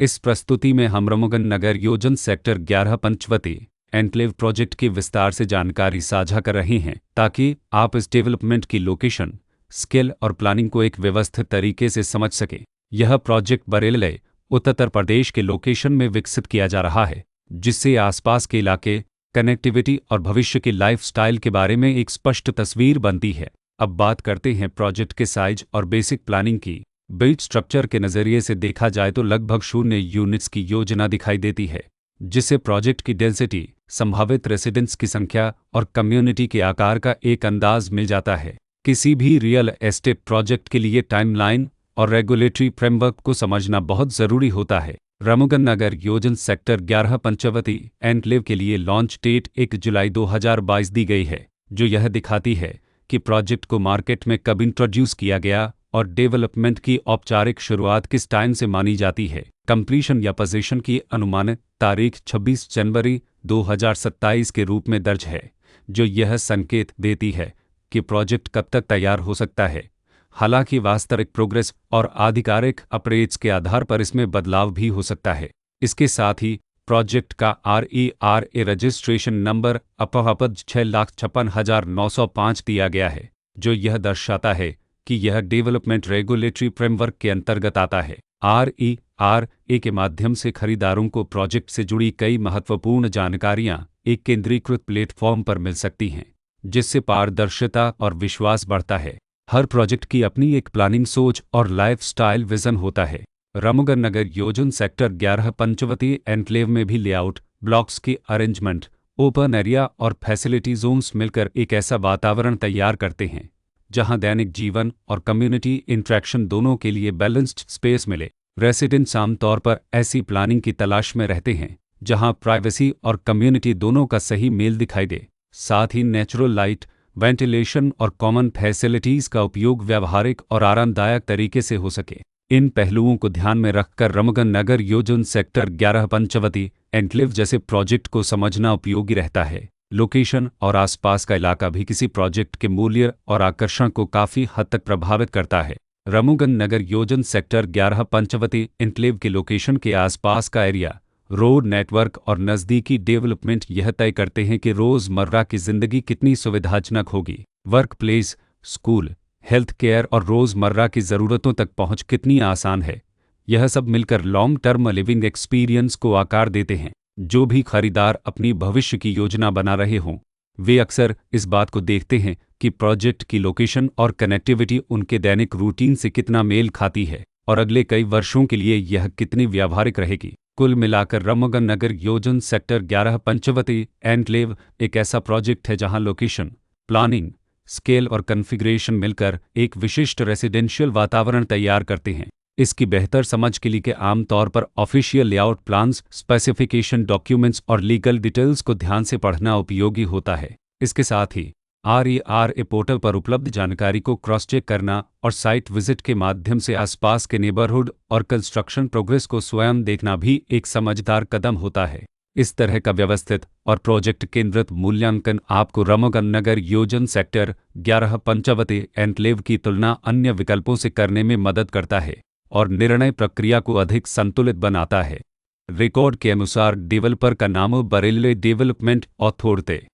इस प्रस्तुति में हम रामगढ़ नगर योजन सेक्टर 11 पंचवटी एन्क्लेव प्रोजेक्ट की विस्तार से जानकारी साझा कर रहे हैं ताकि आप इस डेवलपमेंट की लोकेशन, स्केल और प्लानिंग को एक व्यवस्थित तरीके से समझ सकें। यह प्रोजेक्ट बरेली, उत्तर प्रदेश के लोकेशन में विकसित किया जा रहा है, जिससे आसपास के इलाके, कनेक्टिविटी और भविष्य के लाइफस्टाइल के बारे में एक स्पष्ट तस्वीर बनती है। अब बात करते हैं प्रोजेक्ट के साइज और बेसिक प्लानिंग की। बिल्ड स्ट्रक्चर के नज़रिए से देखा जाए तो लगभग 0 यूनिट्स की योजना दिखाई देती है, जिससे प्रोजेक्ट की डेंसिटी, संभावित रेसिडेंट्स की संख्या और कम्युनिटी के आकार का एक अंदाज मिल जाता है। किसी भी रियल एस्टेट प्रोजेक्ट के लिए टाइमलाइन और रेगुलेटरी फ्रेमवर्क को समझना बहुत ज़रूरी होता है। रामगढ़ नगर योजन सेक्टर 11 पंचवटी एन्क्लेव के लिए लॉन्च डेट 1 जुलाई 2022 दी गई है, जो यह दिखाती है कि प्रोजेक्ट को मार्केट में कब इंट्रोड्यूस किया गया और डेवलपमेंट की औपचारिक शुरुआत किस टाइम से मानी जाती है। कंप्लीशन या पोजीशन की अनुमानित तारीख 26 जनवरी 2027 के रूप में दर्ज है, जो यह संकेत देती है कि प्रोजेक्ट कब तक तैयार हो सकता है। हालांकि वास्तविक प्रोग्रेस और आधिकारिक अपडेट्स के आधार पर इसमें बदलाव भी हो सकता है। इसके साथ ही प्रोजेक्ट का RERA रजिस्ट्रेशन नंबर अपवाद 6,56,905 दिया गया है, जो यह दर्शाता है कि यह डेवलपमेंट रेगुलेटरी फ्रेमवर्क के अंतर्गत आता है। RERA के माध्यम से खरीदारों को प्रोजेक्ट से जुड़ी कई महत्वपूर्ण जानकारियां एक केंद्रीकृत प्लेटफॉर्म पर मिल सकती हैं, जिससे पारदर्शिता और विश्वास बढ़ता है। हर प्रोजेक्ट की अपनी एक प्लानिंग सोच और लाइफस्टाइल विजन होता है। रामगढ़ नगर योजन सेक्टर 11 पंचवटी एन्क्लेव में भी लेआउट, ब्लॉक्स की अरेंजमेंट, ओपन एरिया और फैसिलिटी जोन्स मिलकर एक ऐसा वातावरण तैयार करते हैं जहां दैनिक जीवन और कम्युनिटी इंटरेक्शन दोनों के लिए बैलेंस्ड स्पेस मिले। रेसिडेंट्स आमतौर पर ऐसी प्लानिंग की तलाश में रहते हैं जहां प्राइवेसी और कम्युनिटी दोनों का सही मेल दिखाई दे। साथ ही नेचुरल लाइट, वेंटिलेशन और कॉमन फैसिलिटीज़ का उपयोग व्यावहारिक और आरामदायक तरीके से हो सके। इन पहलुओं को ध्यान में रखकर रामगढ़ नगर योजन सेक्टर 11 पंचवटी एन्क्लेव जैसे प्रोजेक्ट को समझना उपयोगी रहता है। लोकेशन और आसपास का इलाका भी किसी प्रोजेक्ट के मूल्य और आकर्षण को काफ़ी हद तक प्रभावित करता है। रामगढ़ नगर योजन सेक्टर 11 पंचवटी एन्क्लेव के लोकेशन के आसपास का एरिया, रोड नेटवर्क और नज़दीकी डेवलपमेंट यह तय करते हैं कि रोज़मर्रा की ज़िंदगी कितनी सुविधाजनक होगी। Work place, school, health care और रोज़मर्रा की ज़रूरतों तक पहुंच कितनी आसान है। यह सब मिलकर लॉन्ग टर्म लिविंग एक्सपीरियंस को आकार देते हैं। जो भी खरीदार अपनी भविष्य की योजना बना रहे हों, वे अक्सर इस बात को देखते हैं कि प्रोजेक्ट की लोकेशन और कनेक्टिविटी उनके दैनिक रूटीन से कितना मेल खाती है और अगले कई वर्षों के लिए यह कितनी व्यावहारिक रहेगी। कुल मिलाकर रामगढ़ नगर योजन सेक्टर 11 पंचवटी एन्क्लेव एक ऐसा प्रोजेक्ट है जहां लोकेशन, प्लानिंग, स्केल और कॉन्फ़िगरेशन मिलकर एक विशिष्ट रेसिडेंशियल वातावरण तैयार करते हैं। इसकी बेहतर समझ के लिए आमतौर पर official layout plans, specification documents और लीगल डिटेल्स को ध्यान से पढ़ना उपयोगी होता है। इसके साथ ही RERA पोर्टल पर उपलब्ध जानकारी को क्रॉस चेक करना और साइट विजिट के माध्यम से आसपास के नेबरहुड और कंस्ट्रक्शन प्रोग्रेस को स्वयं देखना भी एक समझदार कदम होता है। इस तरह का व्यवस्थित और प्रोजेक्ट केंद्रित मूल्यांकन आपको रामगढ़ नगर योजन सेक्टर 11 पंचवटी एन्क्लेव की तुलना अन्य विकल्पों से करने में मदद करता है और निर्णय प्रक्रिया को अधिक संतुलित बनाता है। रिकॉर्ड के अनुसार डेवलपर का नाम बरेली डेवलपमेंट अथॉरिटी